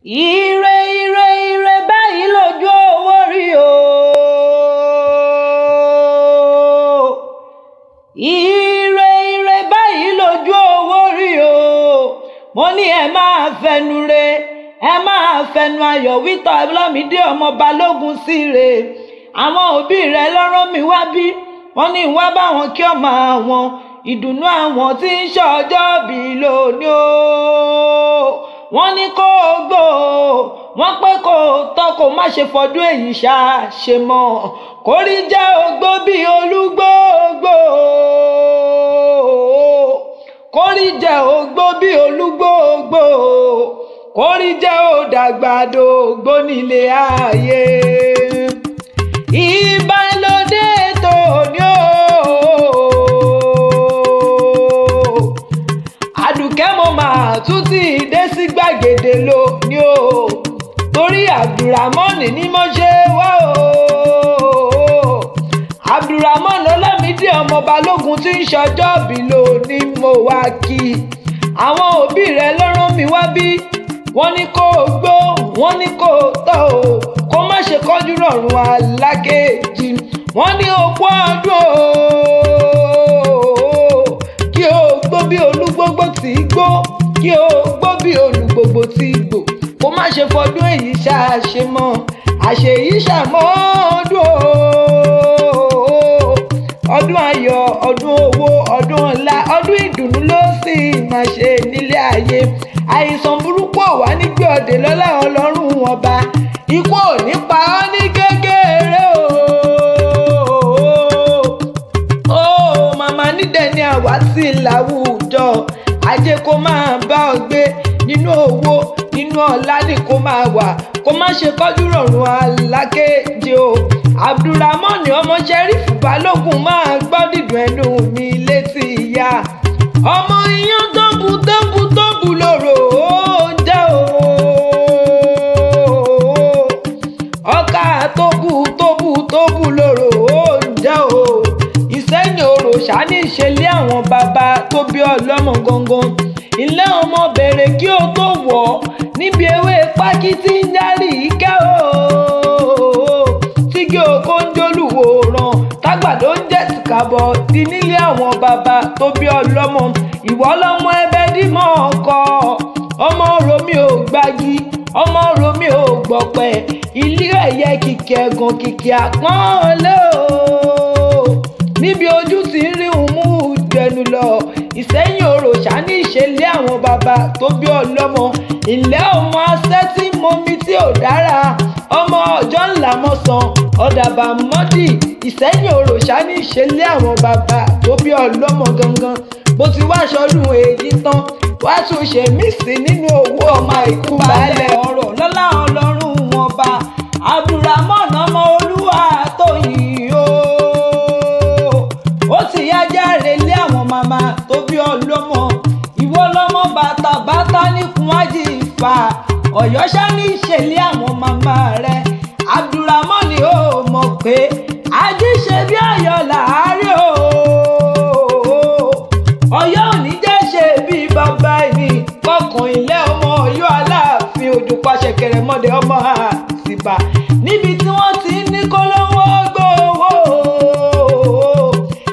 Ire ire ire báyìí lójú owó rí o. Ire ire báyìí lójú owó rí o. Mo ní ẹ máa fẹnu re, ẹ máa fẹnu ayọ̀ wíta Ọlámídé ọmọ Balógun síre. Àwọn òbí rẹ̀ lọ́rọ̀ mi wá bí, wọ́n ní wá bá wọn kí ọmọ àwọn ìdùnnú àwọn tí ń ṣọjọ́ bí lónìí o. Wọ́n ní kó o gbó, wọ́n pé kó o tọ́ kó má ṣe fọdún èyí ṣe mọ́, kórí jẹ́ ogbó bí olúgbòógbò, kórí jẹ́ ogbó bí olúgbòógbò, kórí jẹ́ òdàgbàdo ògbó nílé ayé. Ìbálòdé tòní o, Àdùkẹ́ mo máa tún ti dé sí gbàgede lónìí o, torí Abdulrahman ni mo ṣe wá o. Abdulrahman Ọlámídé ọmọ Balógun tí ń ṣọjọ́ bí lónìí mo wá kí. Àwọn òbí rẹ̀ ló rán mi wá bí, wọ́n ní kó o gbó, wọ́n ní kó o tọ́ o, kó má ṣe kọjú rọ̀rùn alákejì. Wọ́n ní okú ọdún o, kí o gbó bí olúgbógbó tí gbó, kí o gbó bí olúgbógbó tí gbó, kó má ṣe fọdún èyí ṣàṣe mọ́, àṣeyí ṣàmọ́dún o. Ọdún ayọ̀, ọdún owó, ọdún ọlá, ọdún ìdùnnú ló sì máa ṣe nílé ayé. Àìsàn burúkú ò wá nígbé ọdẹ lọ́lá Ọlọ́run ọba, ikú ò ní pa ọ́ ní kékeré o. Ó màmá nídẹ̀ ni àwa sí láwùjọ, ajé kó máa bá ọ gbé, nínú owó nínú ọlá ni kó máa wà, kó má ṣe kọjú rọ̀rùn alákejì o. Abdulrahman ọmọ Ṣẹ́rífù Balógun máa gbọ́ dídùn ẹnu mi létí ìyá. Ọmọ iyán tóbu tóbu tóbu lòrò ó jẹ́ o. Ọkà tóbu tóbu tóbu lòrò ó jẹ́ o. Ìsẹ́yìn òrò ṣáni ìṣẹ̀lẹ̀ àwọn bàbá tó bí ọlọ́mọ gangan. Ilé ọmọ bẹ̀rẹ̀ kí o tó wọ̀, níbi ewé pákí tí ń járí ìkẹ́ o. Tígí oko ń jólùwò ràn, tágbàdo ń jẹ́ tìkàbọ̀ di nílé àwọn bàbá tó bí ọlọ́mọ. Ìwọ lọmọ ẹbẹ dímọ̀ ọkọ, ọmọ romi ò gbági, ọmọ romi ò gbọ̀pẹ̀, ilé ẹ̀yẹ kìkì ẹ̀gàn kìkì àpọ́nlé o. Níbi ojú ti ń rí mú jẹnu lọ, Ìsẹ́yìn òrò ṣáni ìṣẹ̀lẹ̀ àwọn bàbá tó bí ọlọ́mọ. Ilé ọmọ asẹ́ tí momi tí ò dára, ọmọ ọjọ́ ńlá mọ́sàn ọ̀dàbà mọ́dì. Ìsẹ́yìn òrò ṣáni ìṣẹ̀lẹ̀ àwọn bàbá tó bí ọlọ́mọ gangan. Bó ti wá aṣọ́dún èyí tán, wá tún ṣe mí sí nínú owó ọmọ ìkú balẹ̀ ọ̀rọ̀ lọ́lá Ọlọ́run wọn bá. Abdulrahman ọmọ Olúwatóyìn o, ó ti yá járe lé àwọn màmá tó bí ọlọ́mọ. Ìwọ lọmọ bàtà bàtà níkun ájì ìfà, Ọ̀yọ́ ṣáni ìṣẹ̀lẹ̀ àwọn màmá rẹ̀. Abdulrahman ni ó mọ̀ pé ají ṣe bí Ọ̀yọ́ làárí o. Ọ̀yọ́ ò ní jẹ́ ṣe bí bàbá ẹni, kọkàn ilé ọmọ Ọ̀yọ́ Aláàfin Òdùpá ṣẹ̀kẹ̀rẹ̀ mọ́dẹ ọmọ Àtìbà, níbi tí wọ́n ti ní kólówó gbówó,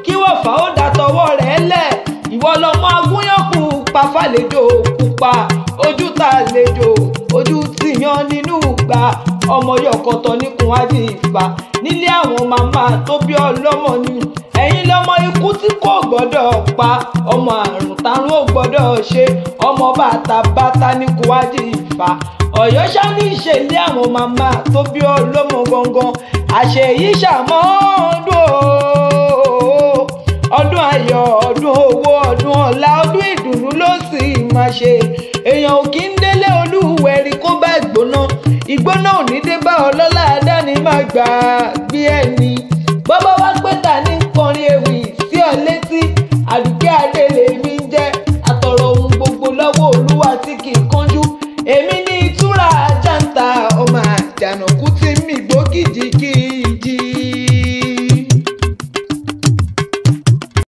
kí wọ́n fà ó dàtọwọ́ rẹ̀ lẹ̀. Ìwọ lọmọ agúnyán pupa fàlejò pupa, ojú ta lejò, ojú tìyàn nínú gbà, ọmọ yọkọtọ níkun ájì ìfà, nílé àwọn màmá tó bí ọlọ́mọ ni. Ẹ̀yin lọmọ ikú tí kò gbọ́dọ̀ pa, ọmọ àrùn tàrùn ò gbọ́dọ̀ ṣe, ọmọ bàtà bàtà níkun ájì ìfà. Ọ̀yọ́ ṣáni ìṣẹ̀lẹ̀ àwọn màmá tó bí ọlọ́mọ gangan. Àṣeyí ṣàmọ́dún o. Ọdún ayọ̀, ọdún owó, ọdún ọlá, ọdún ìdùnnú ló sì máa ṣe. Èèyàn ò kí ń délé olúwẹ̀rí kó bá ìgbóná, ìgbóná ò ní dé bá ọlọ́lá àdáni má gbà gbé ẹni.